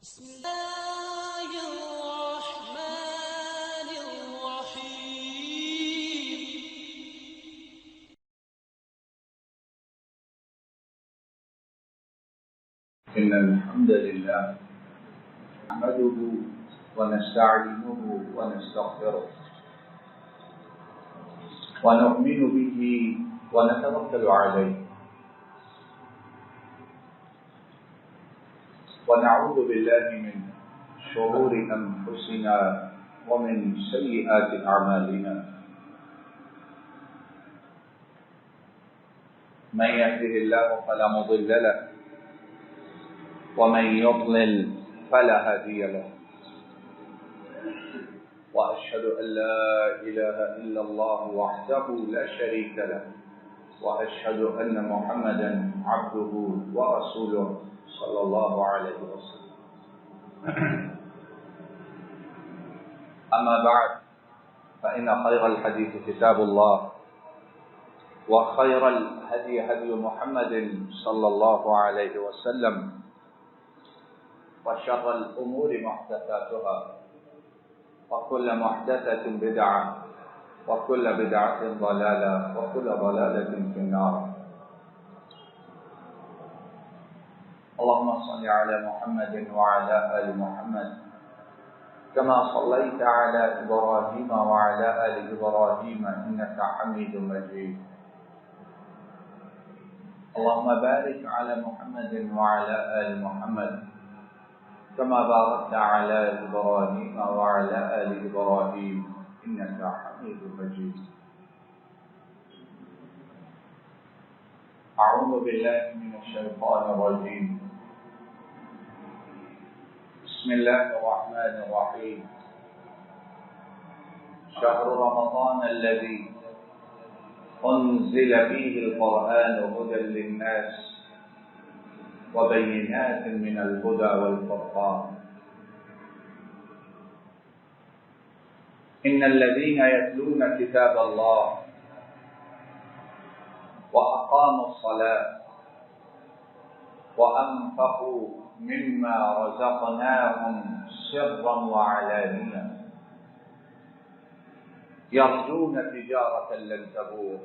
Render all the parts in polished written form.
بسم الله الرحمن الرحيم. إن الحمد لله نحمده ونستعينه ونستغفره ونؤمن به ونتوكل عليه ونعوذ بالله من شرور أنفسنا ومن سيئات أعمالنا. من يهده الله فلا مضل له ومن يضلل فلا هادي له، وأشهد أن لا إله إلا الله وحده لا شريك له، وأشهد أن محمدا عبده ورسوله صلى الله عليه وسلم. أما بعد، فإن خير الحديث كتاب الله، وخير الهدي هدي محمد صلى الله عليه وسلم، وشر الأمور محدثاتها، وكل محدثة بدعة، وكل بدعة ضلالة، وكل ضلالة في النار. اللهم صل على محمد وعلى آل محمد كما صليت على إبراهيم وعلى آل إبراهيم إنك حميد مجيد. اللهم بارك على محمد وعلى آل محمد كما باركت على إبراهيم وعلى آل إبراهيم إنك حميد مجيد. أعوذ بالله من الشيطان الرجيم. بسم الله الرحمن الرحيم. شهر رمضان الذي أنزل فيه القرآن هدى للناس وبينات من الهدى والفرقان. إن الذين يتلون كتاب الله وأقاموا الصلاة وأنفقوا مما رزقناهم سرا وعلانية يرجون تجارة لن تبور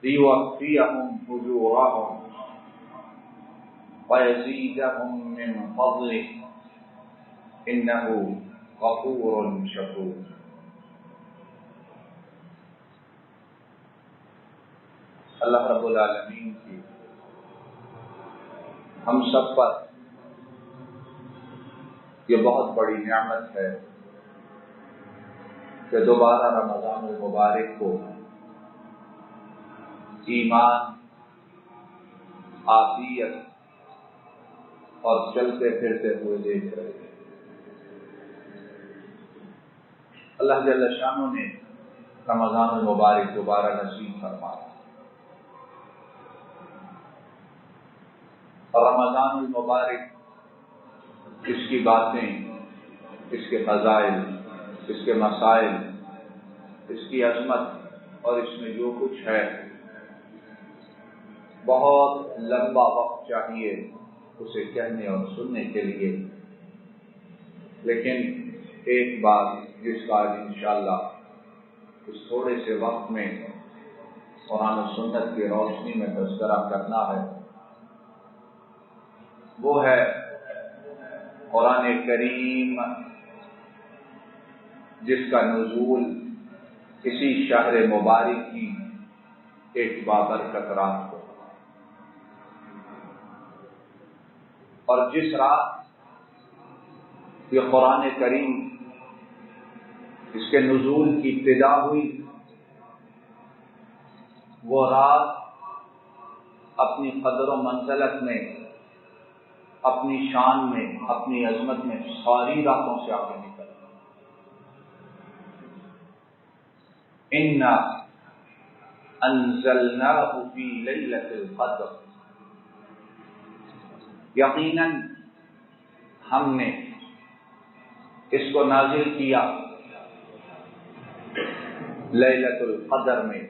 ليوفيهم أجورهم ويزيدهم من فضله إنه غفور شكور. اللہ رب العالمین کی ہم سب پر یہ بہت بڑی نعمت ہے کہ دوبارہ رمضان المبارک کو ایمان، عافیت اور چلتے پھرتے ہوئے دیکھ رہے ہیں. اللہ جل شانہ نے رمضان المبارک دوبارہ نصیب فرمایا. اور رمضان المبارک، اس کی باتیں، اس کے فضائل، اس کے مسائل، اس کی عظمت اور اس میں جو کچھ ہے، بہت لمبا وقت چاہیے اسے کہنے اور سننے کے لیے. لیکن ایک بات جس کا آج انشاءاللہ اس تھوڑے سے وقت میں قرآن و سنت کی روشنی میں تذکرہ کرنا ہے، وہ ہے قرآن کریم، جس کا نزول کسی شہر مبارک کی ایک بابرکت رات کو، اور جس رات یہ قرآن کریم اس کے نزول کی ابتدا ہوئی، وہ رات اپنی قدر و منزلت میں، اپنی شان میں، اپنی عظمت میں ساری راتوں سے آگے نکل. اِنَّا أَنزَلْنَاهُ فِي لَيْلَةِ الْقَدْرِ، یقیناً ہم نے اس کو نازل کیا لیلۃ القدر میں،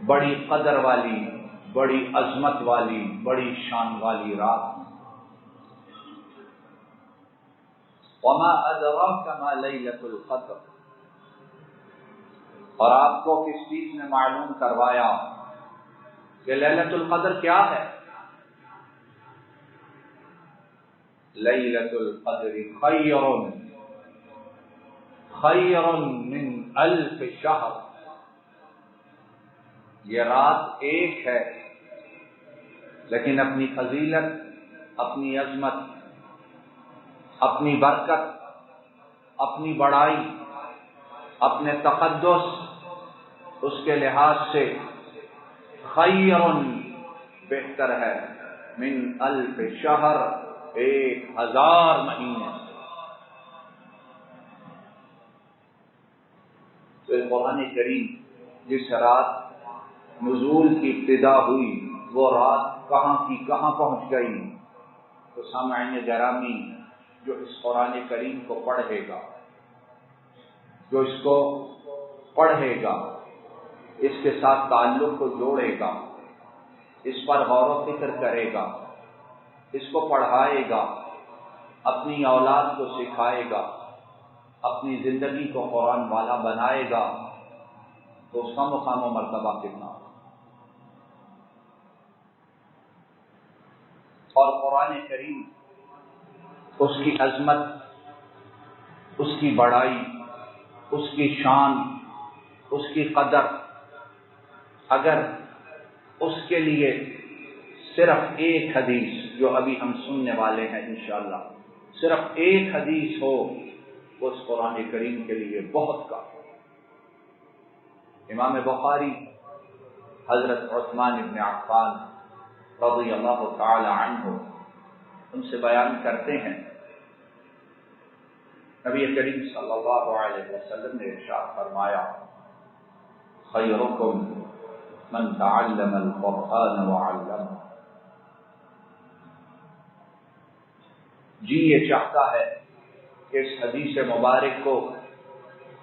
بڑی قدر والی، بڑی عظمت والی، بڑی شان والی رات. وما ادراک ما لیلۃ القدر، اور آپ کو کس چیز نے معلوم کروایا کہ لیلۃ القدر کیا ہے؟ لیلۃ القدر خیر من الف شہر، یہ رات ایک ہے لیکن اپنی فضیلت، اپنی عظمت، اپنی برکت، اپنی بڑائی، اپنے تقدس، اس کے لحاظ سے خیر بہتر ہے من الف شہر، 1000 مہینے۔ تو قرآن کریم جس رات نزول کی ابتدا ہوئی وہ رات کہاں کی کہاں پہنچ گئی؟ تو سامعین گرامی، جو اس قرآن کریم کو پڑھے گا، جو اس کو پڑھے گا، اس کے ساتھ تعلق کو جوڑے گا، اس پر غور و فکر کرے گا، اس کو پڑھائے گا، اپنی اولاد کو سکھائے گا، اپنی زندگی کو قرآن والا بنائے گا، تو اس کا مقام و مرتبہ کتنا ہوگا۔ اور قرآن کریم اس کی عظمت، اس کی بڑائی، اس کی شان، اس کی قدر، اگر اس کے لیے صرف ایک حدیث جو ابھی ہم سننے والے ہیں انشاءاللہ، صرف ایک حدیث ہو، اس قرآن کریم کے لیے بہت کافی۔ امام بخاری حضرت عثمان بن عفان رضی اللہ تعالی عنہ ان سے بیان کرتے ہیں، نبی کریم صلی اللہ علیہ وسلم نے ارشاد فرمایا، خیرکم من تعلم القرآن وعلمہ۔ جی یہ چاہتا ہے کہ اس حدیث مبارک کو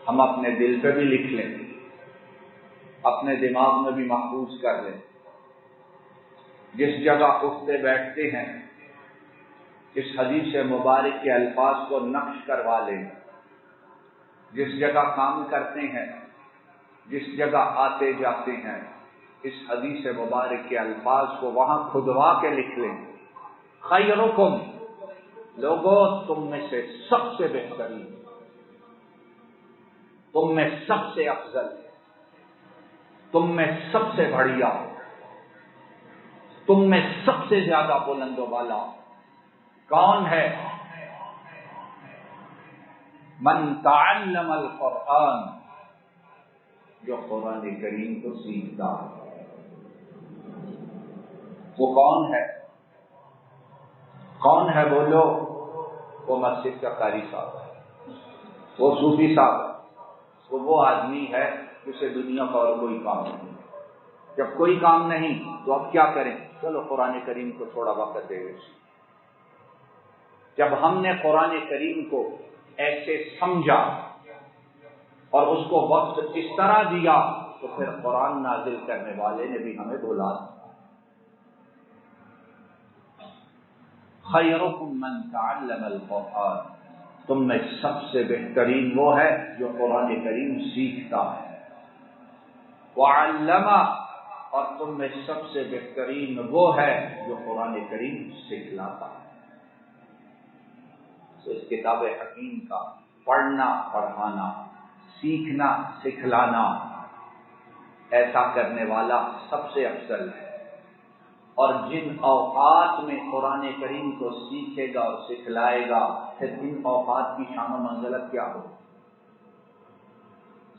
ہم اپنے دل پہ بھی لکھ لیں، اپنے دماغ میں بھی محفوظ کر لیں، جس جگہ اٹھتے بیٹھتے ہیں اس حدیث مبارک کے الفاظ کو نقش کروا لیں، جس جگہ کام کرتے ہیں، جس جگہ آتے جاتے ہیں، اس حدیث مبارک کے الفاظ کو وہاں کھدوا کے لکھ لیں۔ خیرکم، لوگوں تم میں سے سب سے بہترین، تم میں سب سے افضل، تم میں سب سے بڑھیا، تم میں سب سے زیادہ بلند و بالا کون ہے؟ من تعلم القرآن، جو قرآن کریم کو سیکھتا ہے۔ وہ کون ہے؟ کون ہے بولو؟ وہ مسجد کا قاری صاحب ہے، وہ صوفی صاحب ہے، وہ آدمی ہے جسے دنیا کا اور کوئی کام نہیں۔ جب کوئی کام نہیں تو اب کیا کریں؟ چلو قرآن کریم کو تھوڑا وقت دے دیں۔ جب ہم نے قرآن کریم کو ایسے سمجھا اور اس کو وقت اس طرح دیا تو پھر قرآن نازل کرنے والے نے بھی ہمیں بولا، خیرکم من تعلم القرآن، تم میں سب سے بہترین وہ ہے جو قرآن کریم سیکھتا ہے، وعلمہ، اور تم میں سب سے بہترین وہ ہے جو قرآن کریم سکھلاتا ہے۔ تو اس کتاب حکیم کا پڑھنا، پڑھانا، سیکھنا، سکھلانا، ایسا کرنے والا سب سے افضل ہے۔ اور جن اوقات میں قرآن کریم کو سیکھے گا اور سکھلائے گا، پھر ان اوقات کی شان و منزلت کیا ہو؟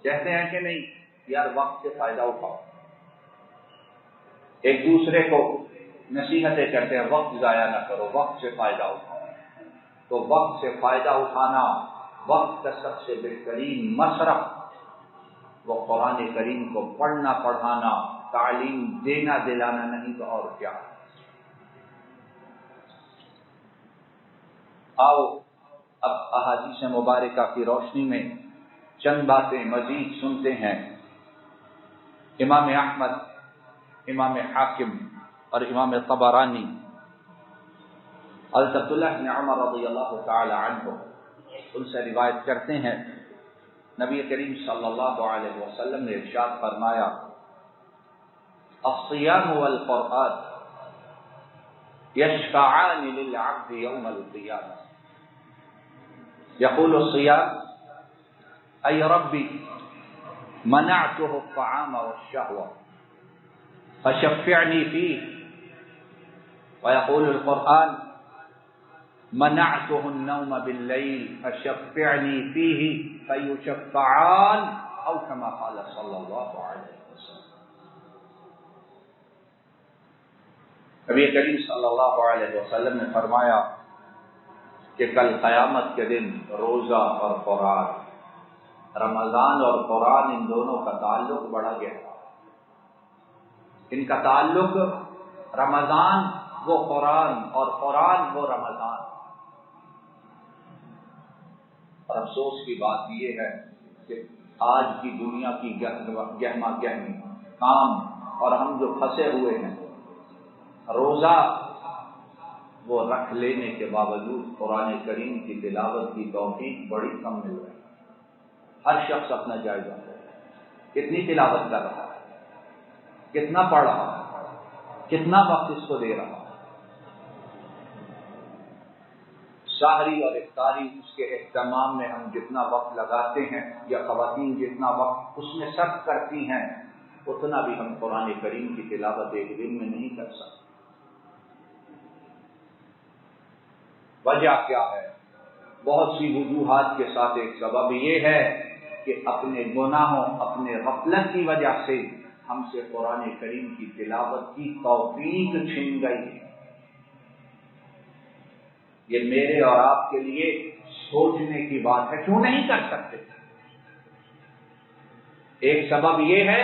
کہتے ہیں کہ نہیں یار وقت سے فائدہ اٹھاؤ، ایک دوسرے کو نصیحتیں کرتے ہیں، وقت ضائع نہ کرو، وقت سے فائدہ اٹھاؤ۔ تو وقت سے فائدہ اٹھانا، وقت کا سب سے بہترین مصرف وہ قرآن کریم کو پڑھنا، پڑھانا، تعلیم دینا، دلانا نہیں تو اور کیا۔ آؤ اب احادیث مبارکہ کی روشنی میں چند باتیں مزید سنتے ہیں۔ امام احمد، امام حاکم اور امام طبرانی حضرت عبداللہ بن عمر رضی اللہ تعالی عنہ ان سے روایت کرتے ہیں نبی کریم صلی اللہ علیہ وسلم نے ارشاد فرمایا الصیام والقرآن یشفعان للعبد یوم القیامہ یقول الصیام ای ربی منعته الطعام والشهوة فشفعني فيه ويقول القرآن منعته النوم بالليل فشفعني فيه فيشفعان أو كما قال صلى الله عليه وسلم. نبی کریم صلی اللہ علیہ وسلم نے فرمایا کہ کل قیامت کے دن روزہ اور قرآن، رمضان اور قرآن، ان دونوں کا تعلق بڑا گہرا، ان کا تعلق رمضان وہ قرآن اور قرآن وہ رمضان. اور افسوس کی بات یہ ہے کہ آج کی دنیا کی گہما گہمی کام اور ہم جو پھنسے ہوئے ہیں، روزہ وہ رکھ لینے کے باوجود قرآن کریم کی تلاوت کی توفیق بڑی کم مل رہی ہے. ہر شخص اپنا جائزہ لے، کتنی تلاوت کر رہا ہے، کتنا پڑھ رہا ہے، کتنا وقت اس کو دے رہا ہے. سحری اور افطاری اس کے اہتمام میں ہم جتنا وقت لگاتے ہیں یا خواتین جتنا وقت اس میں صرف کرتی ہیں، اتنا بھی ہم قرآن کریم کی تلاوت ایک دن میں نہیں کر سکتے. وجہ کیا ہے؟ بہت سی وجوہات کے ساتھ ایک سبب یہ ہے کہ اپنے گناہوں، اپنے غفلت کی وجہ سے ہم سے قرآن کریم کی تلاوت کی توفیق چھن گئی ہے. یہ میرے اور آپ کے لیے سوچنے کی بات ہے، کیوں نہیں کر سکتے؟ ایک سبب یہ ہے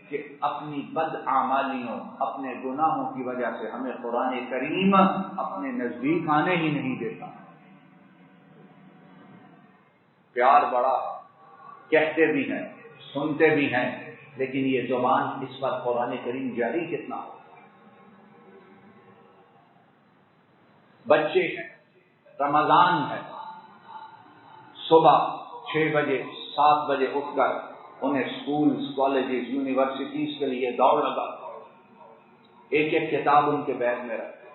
کہ اپنی بدعمالیوں، اپنے گناہوں کی وجہ سے ہمیں قرآن کریم اپنے نزدیک آنے ہی نہیں دیتا. پیار بڑا ہے، کہتے بھی ہیں، سنتے بھی ہیں، لیکن یہ زبان اس پر قرآن کریم جاری کتنا ہو. بچے ہیں، رمضان ہے، صبح 6 بجے 7 بجے اٹھ کر انہیں سکولز، کالجز، یونیورسٹیز کے لیے دوڑ لگا، ایک ایک کتاب ان کے بیگ میں رکھ،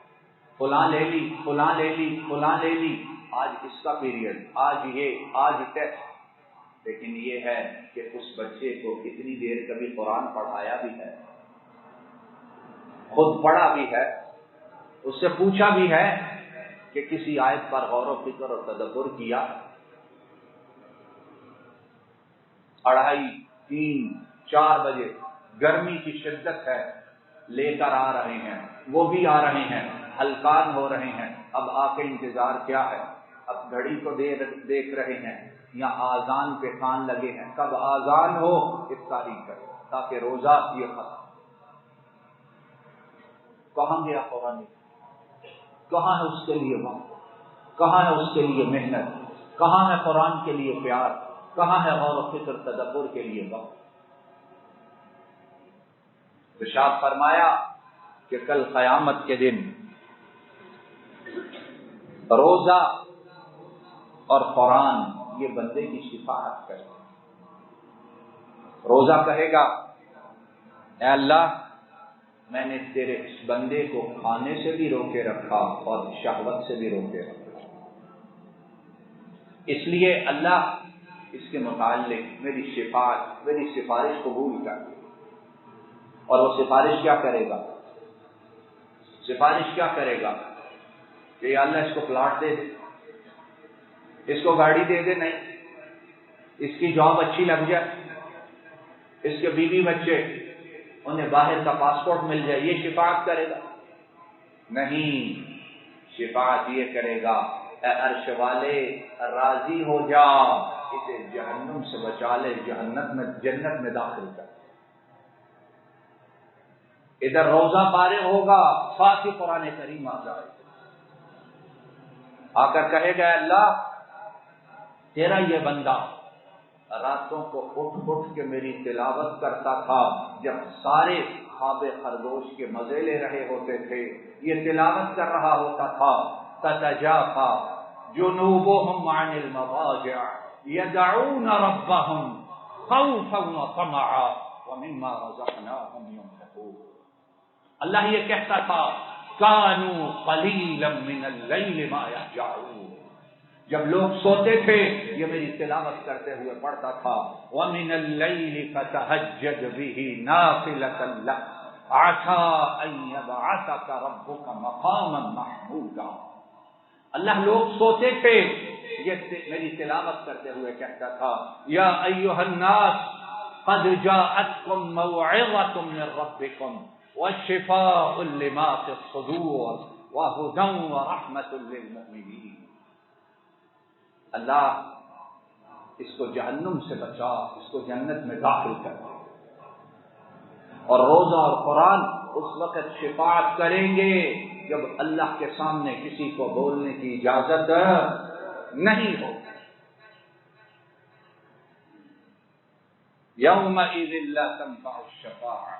فلاں لے لی، فلاں لے لی، فلاں لے لی، آج اس کا پیریڈ، آج یہ، آج ٹیسٹ. لیکن یہ ہے کہ اس بچے کو کتنی دیر کبھی قرآن پڑھایا بھی ہے، خود پڑھا بھی ہے، اس سے پوچھا بھی ہے کہ کسی آیت پر غور و فکر اور تدبر کیا. 2:30، 3، 4 بجے گرمی کی شدت ہے، لے کر آ رہے ہیں، وہ بھی آ رہے ہیں، ہلکان ہو رہے ہیں. اب آ کے انتظار کیا ہے؟ اب گھڑی کو دیکھ رہے ہیں یا آذان پہ کان لگے ہیں، کب آذان ہو افطاری کرے تاکہ روزہ یہ ختم. کہاں گیا قرآن؟ کہاں ہے اس کے لیے وقت؟ کہاں ہے اس کے لیے محنت؟ کہاں ہے قرآن کے لیے پیار؟ کہاں ہے غور و فکر تدبر کے لیے وقت؟ ارشاد فرمایا کہ کل قیامت کے دن روزہ اور قرآن یہ بندے کی شفاعت کرے. روزہ کہے گا اے اللہ، میں نے تیرے اس بندے کو کھانے سے بھی روکے رکھا اور شہوت سے بھی روکے رکھا، اس لیے اللہ اس کے متعلق میری سفارش قبول کر. اور وہ سفارش کیا کرے گا؟ سفارش کیا کرے گا کہ یا اللہ اس کو پلاٹ دے دے، اس کو گاڑی دے دے، نہیں اس کی جاب اچھی لگ جائے، اس کے بیوی بچے انہیں باہر کا پاسپورٹ مل جائے، یہ شفاعت کرے گا؟ نہیں، شفاعت یہ کرے گا اے عرش والے راضی ہو جا، اسے جہنم سے بچا لے، جنت میں داخل کر. ادھر روزہ فارغ ہوگا، ساتھ ہی قرآن کریم آ جائے، آ کر کہے گا اللہ تیرا یہ بندہ راتوں کو اٹھ کے میری تلاوت کرتا تھا، جب سارے خواب خرگوش کے مزے لے رہے ہوتے تھے، یہ تلاوت کر رہا ہوتا تھا. تتجافا جنوبهم عن المضاجع يدعون ربهم خوفا وطمعا ومما رزقناهم ينفقون. اللہ یہ کہتا تھا كانوا قليلا من الليل ما يهجعون، جب لوگ سوتے تھے یہ میری تلاوت کرتے ہوئے پڑھتا تھا وَمِنَ اللَّيْلِ فَتَهَجَّدْ بِهِ نَافِلَةً لَكَ عَسَىٰ أَن يَبْعَثَكَ رَبُّكَ مَقَامًا مَحْمُودًا. اللہ لوگ سوتے تھے یہ میری تلاوت کرتے ہوئے کہتا تھا یا ایھا الناس قد جاءتکم موعظۃ من ربکم وشفاء لما فی الصدور وہدی ورحمۃ للمؤمنین. اللہ اس کو جہنم سے بچا، اس کو جنت میں داخل کر دے. اور روزہ اور قرآن اس وقت شفاعت کریں گے جب اللہ کے سامنے کسی کو بولنے کی اجازت نہیں ہو. یومئذ لا تنفع الشفاعة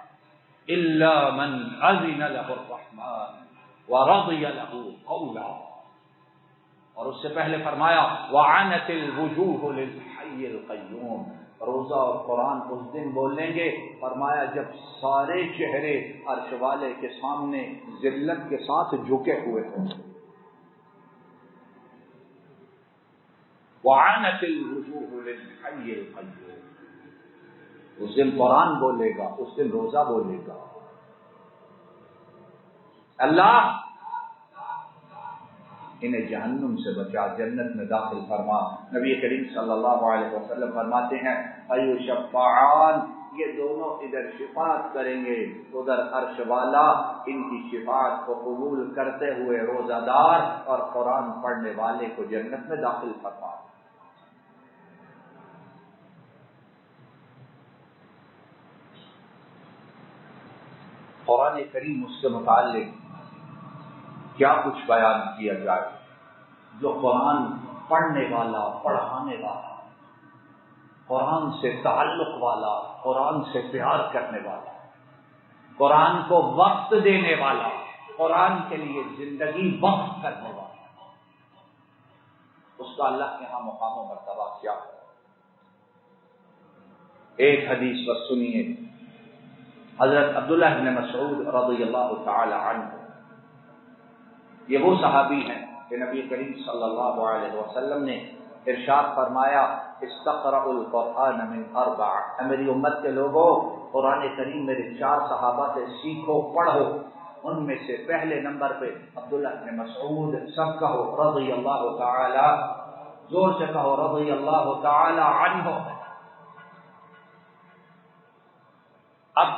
الا من اذن له الرحمن ورضي له قولا. اور اس سے پہلے فرمایا وعنت الوجوہ للحی القیوم. روزہ اور قرآن اس دن بولیں گے، فرمایا جب سارے چہرے عرش والے کے سامنے ذلت کے ساتھ جھکے ہوئے ہوں. وعنت الوجوہ للحی القیوم. اس دن قرآن بولے گا، اس دن روزہ بولے گا. اللہ انہیں جہنم سے بچا، جنت میں داخل فرما. نبی کریم صلی اللہ علیہ وسلم فرماتے ہیں ایشفعان، یہ دونوں ادھر شفاعت کریں گے، ادھر عرش والا ان کی شفاعت کو قبول کرتے ہوئے روزہ دار اور قرآن پڑھنے والے کو جنت میں داخل فرما. قرآن کریم اس سے متعلق کیا کچھ بیان کیا جائے. جو قرآن پڑھنے والا، پڑھانے والا، قرآن سے تعلق والا، قرآن سے پیار کرنے والا، قرآن کو وقت دینے والا، قرآن کے لیے زندگی وقف کرنے والا، اس کا اللہ کے ہاں مقام و مرتبہ کیا ہے. ایک حدیث پر سنیے. حضرت عبداللہ بن مسعود رضی اللہ تعالی عنہ، یہ وہ صحابی ہیں کہ نبی کریم صلی اللہ علیہ وسلم نے ارشاد فرمایا استقرأوا القرآن من اربع. میری امت کے لوگوں قرآن کریم میرے 4 صحابہ سے سیکھو، پڑھو. ان میں سے پہلے نمبر پہ عبداللہ بن مسعود. سب کہو رضی اللہ تعالی، زور سے کہو رضی اللہ تعالی عنہ. اب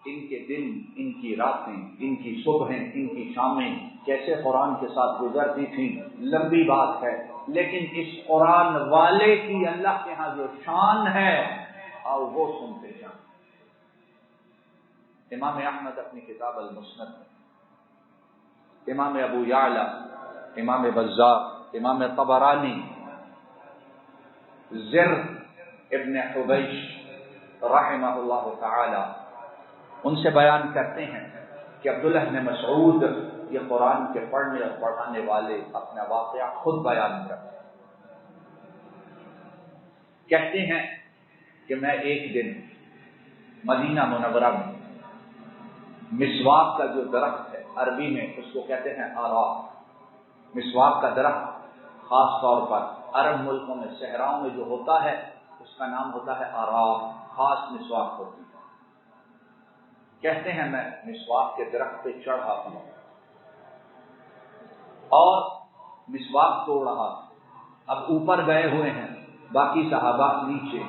ان کے دن، ان کی راتیں، ان کی صبحیں، ان کی شامیں کیسے قرآن کے ساتھ گزرتی تھیں لمبی بات ہے، لیکن اس قرآن والے کی اللہ کے ہاں جو شان ہے آؤ وہ سنتے جائیں. امام احمد اپنی کتاب المسند، امام ابو یعلا، امام بزار، امام طبرانی، زر ابن حبیش رحمہ اللہ تعالی ان سے بیان کرتے ہیں کہ عبداللہ بن مسعود یہ قرآن کے پڑھنے اور پڑھانے والے اپنا واقعہ خود بیان کرتے ہیں. کہتے ہیں کہ میں ایک دن مدینہ منورہ میں مسواک کا جو درخت ہے، عربی میں اس کو کہتے ہیں آراق. مسواک کا درخت خاص طور پر عرب ملکوں میں صحراؤں میں جو ہوتا ہے اس کا نام ہوتا ہے آراق، خاص مسواک ہوتی ہے. کہتے ہیں میں مسواک کے درخت پہ چڑھا ہوں اور مسواک توڑ رہا. اب اوپر گئے ہوئے ہیں، باقی صحابہ نیچے.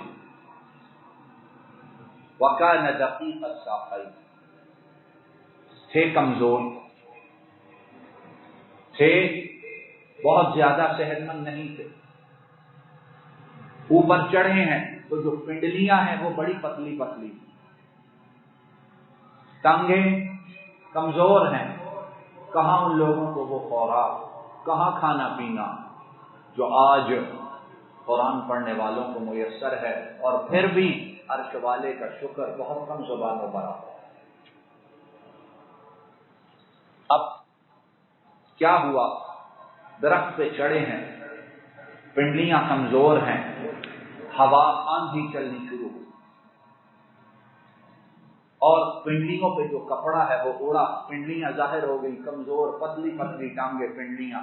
وَكَانَ دَقِيقَ السَّاقَيْنِ، تھے کمزور، تھے بہت زیادہ صحت مند نہیں تھے. اوپر چڑھے ہیں تو جو پنڈلیاں ہیں وہ بڑی پتلی پتلی، ٹانگیں کمزور ہیں. کہاں ان لوگوں کو وہ خوراک، کہاں کھانا پینا جو آج قرآن پڑھنے والوں کو میسر ہے. اور پھر بھی عرش والے کا شکر بہت کم زبانوں پر آتا ہے. اب کیا ہوا درخت پہ چڑھے ہیں، پنڈلیاں کمزور ہیں، ہوا آندھی چلنی شروع ہوئی اور پنڈلیوں پہ جو کپڑا ہے وہ اڑا، پنڈلیاں ظاہر ہو گئی، کمزور پتلی پتلی ٹانگیں پنڈلیاں.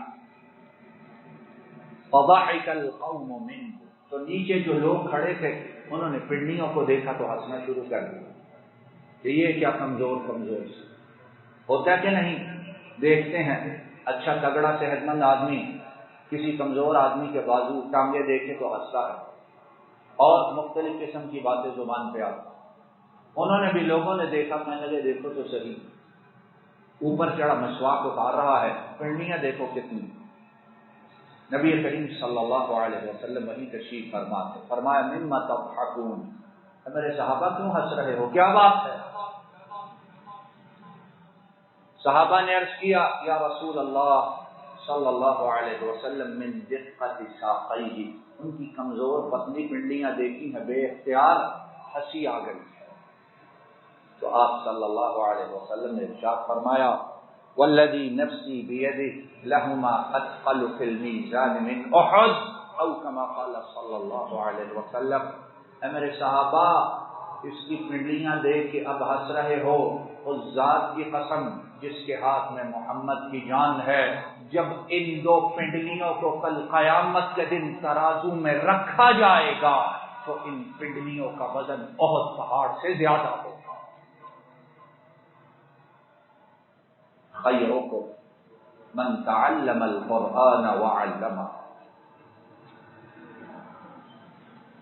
فضحك القوم منه، تو نیچے جو لوگ کھڑے تھے انہوں نے پنڈلیوں کو دیکھا تو ہنسنا شروع کر دیا کہ یہ کیا کمزور کمزور ہوتا کہ نہیں. دیکھتے ہیں اچھا تگڑا صحت مند آدمی کسی کمزور آدمی کے بازو ٹانگیں دیکھے تو ہنستا ہے اور مختلف قسم کی باتیں زبان پہ آتی. انہوں نے بھی لوگوں نے دیکھا، میں نے دیکھو تو صحیح، اوپر چڑھا مسواک اتار رہا ہے، پنڈلیاں دیکھو کتنی. نبی کریم صلی اللہ علیہ وسلم وہیں تشریف فرما تھے. فرمایا مما تضحکون، میرے صحابہ کیوں ہنس رہے ہو، کیا بات ہے؟ صحابہ نے عرض کیا یا رسول اللہ صلی اللہ علیہ وسلم من دقت ساقیہ، ان کی کمزور پتلی پنڈلیاں دیکھی ہیں، بے اختیار ہنسی آ گئی. تو آپ صلی اللہ علیہ وسلم نے ارشاد فرمایا والذی نفسی بیدہ لہما اثقل فی المیزان من احد او کما قال صلی اللہ علیہ وسلم. اے میرے صحابہ، اس کی پنڈلیاں دیکھ کے اب ہنس رہے ہو، اس ذات کی قسم جس کے ہاتھ میں محمد کی جان ہے، جب ان دو پنڈلیوں کو کل قیامت کے دن ترازو میں رکھا جائے گا تو ان پنڈلیوں کا وزن احد پہاڑ سے زیادہ ہوگا. خیرکم من تعلم القرآن وعلمہ.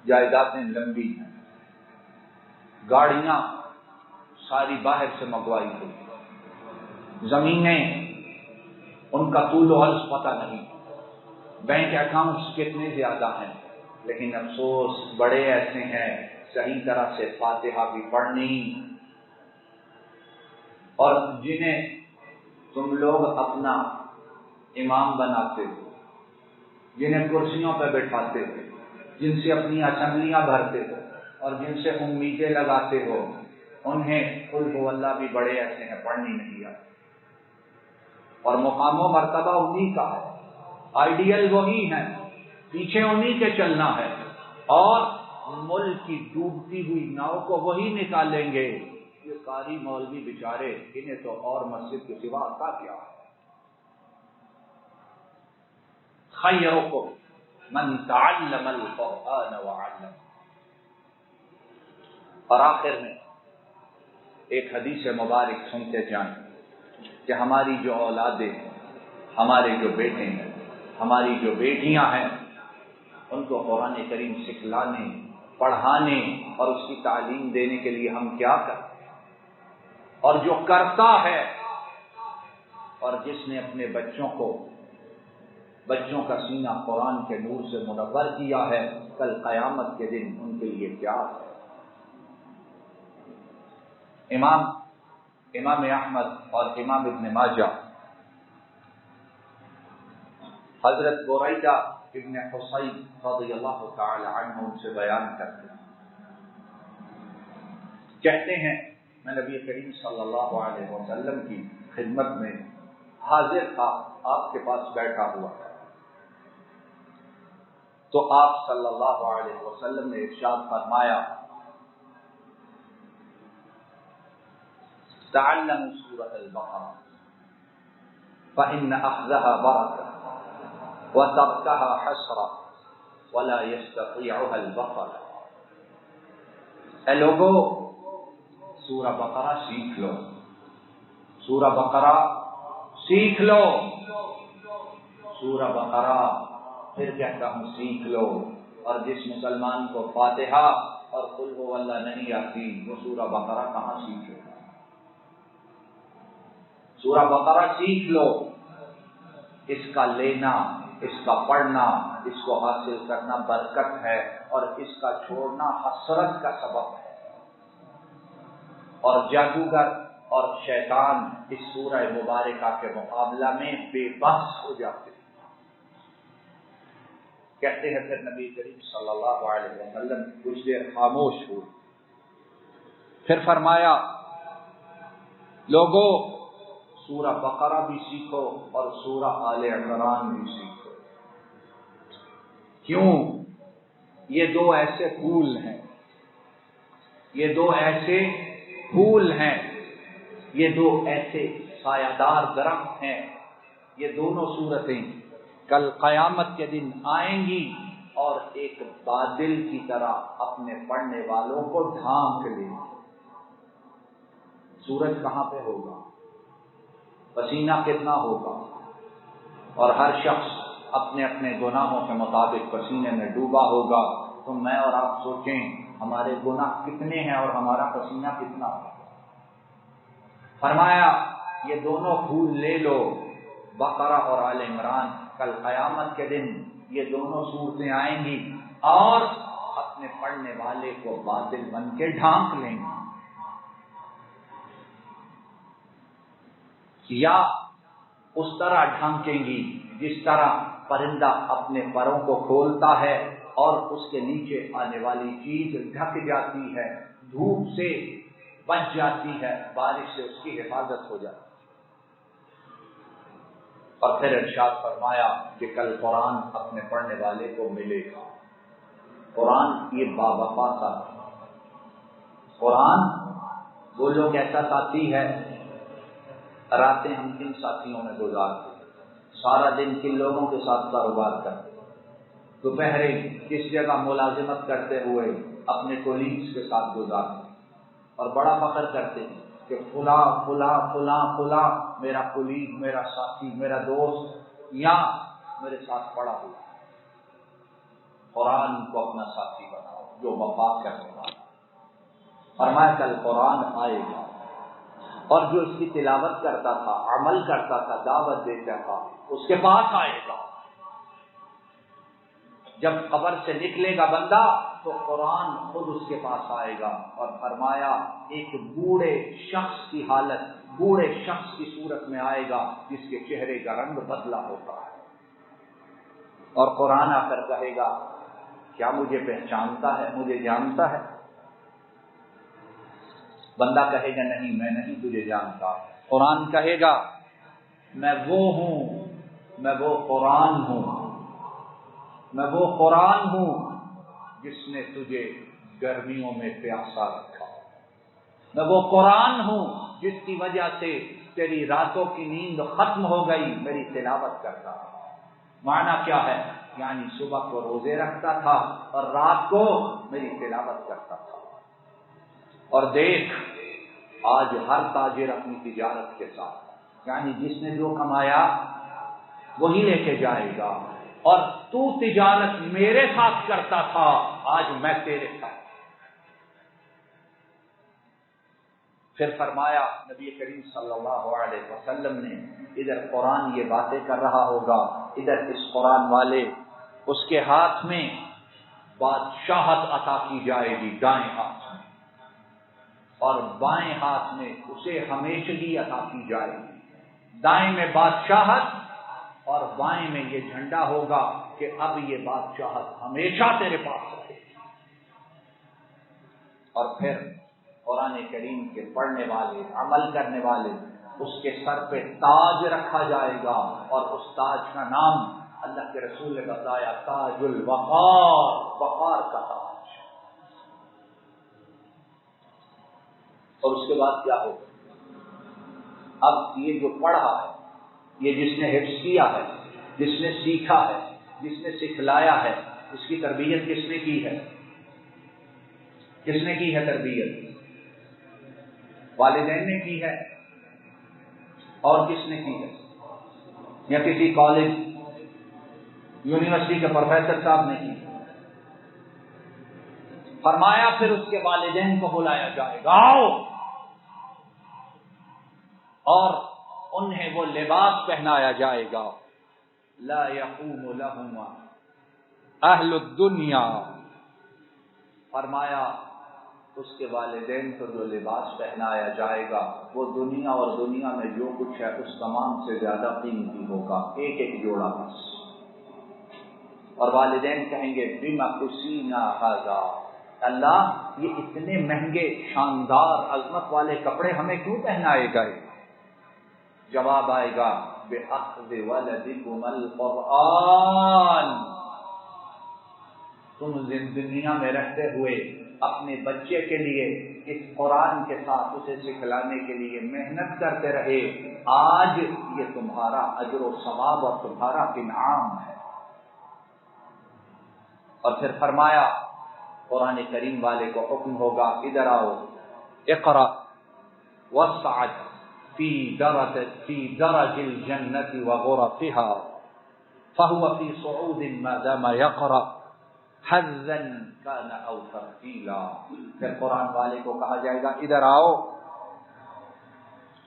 جائیدادیں لمبی ہیں، گاڑیاں ساری باہر سے منگوائی ہوئی، زمینیں ان کا طول و عرض پتہ نہیں، بینک اکاؤنٹس کتنے زیادہ ہیں، لیکن افسوس بڑے ایسے ہیں صحیح طرح سے فاتحہ بھی پڑھنی، اور جنہیں تم لوگ اپنا امام بناتے ہو، جنہیں کرسیوں پہ بٹھاتے ہو، جن سے اپنی اسمبلیاں بھرتے ہو اور جن سے امیدیں لگاتے ہو، انہیں قل ہو اللہ بھی بڑے ایسے ہیں پڑھنی نہیں آتی. اور مقام و مرتبہ انہی کا ہے، آئیڈیل وہی ہیں، پیچھے انہی کے چلنا ہے، اور ملک کی ڈوبتی ہوئی ناؤ کو وہی نکالیں گے. یہ قاری مولوی بیچارے، انہیں تو اور مسجد کے سوا آتا کیا ہے. خیرکم من تعلم القرآن وعلمہ. اور آخر میں ایک حدیث مبارک سنتے جائیں کہ ہماری جو اولادیں، ہمارے جو بیٹے ہیں، ہماری جو بیٹیاں ہیں، ان کو قرآن کریم سکھلانے، پڑھانے اور اس کی تعلیم دینے کے لیے ہم کیا کریں. اور جو کرتا ہے اور جس نے اپنے بچوں کا سینہ قرآن کے نور سے منور کیا ہے، کل قیامت کے دن ان کے لیے کیا ہے. امام احمد اور امام ابن ماجہ حضرت بریدہ ابن حصیب رضی اللہ تعالی عنہ ان سے بیان کرتے ہیں، کہتے ہیں میں نبی کریم صلی اللہ علیہ وسلم کی خدمت میں حاضر تھا، آپ کے پاس بیٹھا ہوا تھا، تو آپ صلی اللہ علیہ وسلم نے ارشاد فرمایا تعلموا سورة البقرة فإن أخذها بركة وتركها حسرة ولا يستطيعها البقرة. اے لوگو، سورہ بقرہ سیکھ لو، سورہ بقرہ سیکھ لو، سورہ بقرہ پھر کہتا ہوں سیکھ لو. اور جس مسلمان کو فاتحہ اور قل ہو اللہ نہیں آتی، وہ سورہ بقرہ کہاں سیکھے. سورہ بقرہ سیکھ لو، اس کا لینا، اس کا پڑھنا، اس کو حاصل کرنا برکت ہے، اور اس کا چھوڑنا حسرت کا سبب ہے. اور جادوگر اور شیطان اس سورہ مبارکہ کے مقابلہ میں بے بس ہو جاتے ہیں. کہتے ہیں پھر نبی کریم صلی اللہ علیہ وسلم کچھ دیر خاموش ہوئے، پھر فرمایا لوگوں سورہ بقرہ بھی سیکھو اور سورہ آل عمران بھی سیکھو۔ کیوں؟ یہ دو ایسے پھول ہیں، یہ دو ایسے پھول ہیں، یہ دو ایسے سایہ دار درخت ہیں۔ یہ دونوں صورتیں کل قیامت کے دن آئیں گی اور ایک بادل کی طرح اپنے پڑھنے والوں کو ڈھانک لیں گی۔ سورج کہاں پہ ہوگا، پسینہ کتنا ہوگا، اور ہر شخص اپنے اپنے گناہوں کے مطابق پسینے میں ڈوبا ہوگا۔ تو میں اور آپ سوچیں ہمارے گناہ کتنے ہیں اور ہمارا پسینہ کتنا ہوگا۔ فرمایا یہ دونوں پھول لے لو، بقرہ اور آل عمران، کل قیامت کے دن یہ دونوں صورتیں آئیں گی اور اپنے پڑھنے والے کو بادل بن کے ڈھانک لیں گے، یا اس طرح ڈھانکیں گی جس طرح پرندہ اپنے پروں کو کھولتا ہے اور اس کے نیچے آنے والی چیز ڈھک جاتی ہے، دھوپ سے بچ جاتی ہے، بارش سے اس کی حفاظت ہو جاتی ہے۔ اور پھر ارشاد فرمایا کہ کل قرآن اپنے پڑھنے والے کو ملے گا۔ قرآن یہ باوفا ساتھی، قرآن وہ لوگ ایسا ساتھی ہے، راتیں ہم کن ساتھیوں میں گزارتے، سارا دن کن لوگوں کے ساتھ کاروبار کرتے، دوپہرے کس جگہ ملازمت کرتے ہوئے اپنے کولیگز کے ساتھ گزارتے، اور بڑا فخر کرتے ہیں کہ فلاں فلاں فلاں فلاں میرا کولیگ، میرا ساتھی، میرا دوست یا میرے ساتھ پڑا ہوا۔ قرآن کو اپنا ساتھی بناؤ جو وفا کرنے والا۔ فرمایا کل قرآن آئے گا اور جو اس کی تلاوت کرتا تھا، عمل کرتا تھا، دعوت دیتا تھا، اس کے پاس آئے گا۔ جب قبر سے نکلے گا بندہ تو قرآن خود اس کے پاس آئے گا، اور فرمایا ایک بوڑھے شخص کی حالت، بوڑھے شخص کی صورت میں آئے گا جس کے چہرے کا رنگ بدلا ہوتا ہے، اور قرآن آ کر کہے گا کیا مجھے پہچانتا ہے، مجھے جانتا ہے؟ بندہ کہے گا نہیں، میں نہیں تجھے جانتا۔ قرآن کہے گا میں وہ ہوں، میں وہ قرآن ہوں، میں وہ قرآن ہوں جس نے تجھے گرمیوں میں پیاسا رکھا، میں وہ قرآن ہوں جس کی وجہ سے تیری راتوں کی نیند ختم ہو گئی، میری تلاوت کرتا تھا۔ معنی کیا ہے؟ یعنی صبح کو روزے رکھتا تھا اور رات کو میری تلاوت کرتا تھا۔ اور دیکھ آج ہر تاجر اپنی تجارت کے ساتھ، یعنی جس نے جو کمایا وہی لے کے جائے گا، اور تو تجارت میرے ساتھ کرتا تھا، آج میں تیرے ساتھ۔ پھر فرمایا نبی کریم صلی اللہ علیہ وسلم نے، ادھر قرآن یہ باتیں کر رہا ہوگا، ادھر اس قرآن والے اس کے ہاتھ میں بادشاہت عطا کی جائے گی دائیں ہاتھ میں، اور بائیں ہاتھ میں اسے ہمیشگی عطا کی جائے گی۔ دائیں میں بادشاہت اور بائیں میں یہ جھنڈا ہوگا کہ اب یہ بادشاہت ہمیشہ تیرے پاس رہے گی۔ اور پھر قرآن کریم کے پڑھنے والے، عمل کرنے والے، اس کے سر پہ تاج رکھا جائے گا، اور اس تاج کا نام اللہ کے رسول نے بتایا تاج الوقار، وقار کا تاج۔ اور اس کے بعد کیا ہوگا؟ اب یہ جو پڑھا ہے، یہ جس نے حفظ کیا ہے، جس نے سیکھا ہے، جس نے سکھلایا ہے، اس کی تربیت کس نے کی ہے؟ کس نے کی ہے تربیت؟ والدین نے کی ہے، اور کس نے کی ہے؟ یا کسی کالج یونیورسٹی کے پروفیسر صاحب نے کی؟ فرمایا پھر اس کے والدین کو بلایا جائے گا، آؤ، اور انہیں وہ لباس پہنایا جائے گا، لا یقوم لہما اہل الدنیا۔ فرمایا اس کے والدین کو جو لباس پہنایا جائے گا وہ دنیا اور دنیا میں جو کچھ ہے اس تمام سے زیادہ قیمتی ہوگا، ایک ایک جوڑا بس۔ اور والدین کہیں گے بما کسینا ھذا، اللہ یہ اتنے مہنگے شاندار عظمت والے کپڑے ہمیں کیوں پہنائے گئے؟ جواب آئے گا بِأَخْذِ وَلَدِكُمَ الْقُرْآنَ، تم دنیا میں رہتے ہوئے اپنے بچے کے لیے اس قرآن کے ساتھ اسے سکھلانے کے لیے محنت کرتے رہے، آج یہ تمہارا اجر و ثواب اور تمہارا انعام ہے۔ اور پھر فرمایا قرآن کریم والے کو حکم ہوگا ادھر آؤ، اقرأ وَاصْعَدْ فی درج الجنة وغرفها فهو في صعود ما دام يقرأ حظا كان او تفصیلا۔ پھر قرآن والے کو کہا جائے گا ادھر آؤ،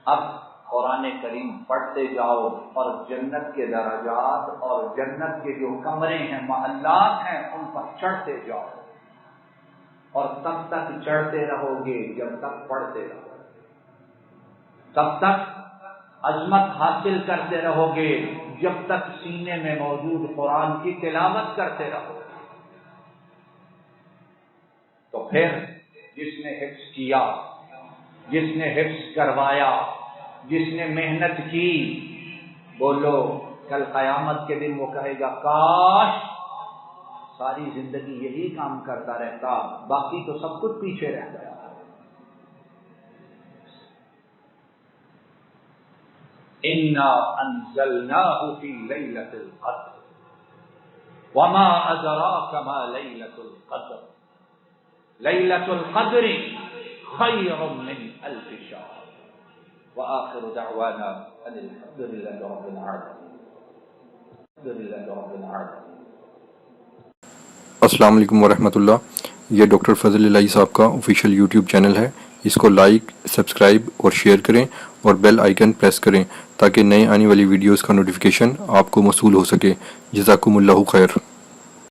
اب قرآن کریم پڑھتے جاؤ اور جنت کے درجات اور جنت کے جو کمرے ہیں، محلات ہیں، ان پر چڑھتے جاؤ، اور تب تک چڑھتے رہو گے جب تک پڑھتے رہو، تب تک عظمت حاصل کرتے رہو گے جب تک سینے میں موجود قرآن کی تلاوت کرتے رہو۔ تو پھر جس نے حفظ کیا، جس نے حفظ کروایا، جس نے محنت کی، بولو کل قیامت کے دن وہ کہے گا کاش ساری زندگی یہی کام کرتا رہتا، باقی تو سب کچھ پیچھے رہ گیا۔ اِنَّا أَنزَلْنَاهُ فِي لَيْلَةِ الْقَدْرِ وَمَا أَدْرَاكَ مَا لَيْلَةُ الْقَدْرِ لَيْلَةُ الْقَدْرِ خَيْرٌ مِّنْ أَلْفِ شَهْرٍ وَآخِرُ دَعْوَانَا أَنِ الْحَمْدُ لِلَّهِ رَبِّ الْعَالَمِينَ۔ السلام علیکم ورحمۃ اللہ۔ یہ ڈاکٹر فضل الہی صاحب کا آفیشیل یوٹیوب چینل ہے، اس کو لائک، سبسکرائب اور شیئر کریں اور بیل آئیکن پریس کریں تاکہ نئے آنے والی ویڈیوز کا نوٹیفیکیشن آپ کو موصول ہو سکے۔ جزاکم اللہ خیر۔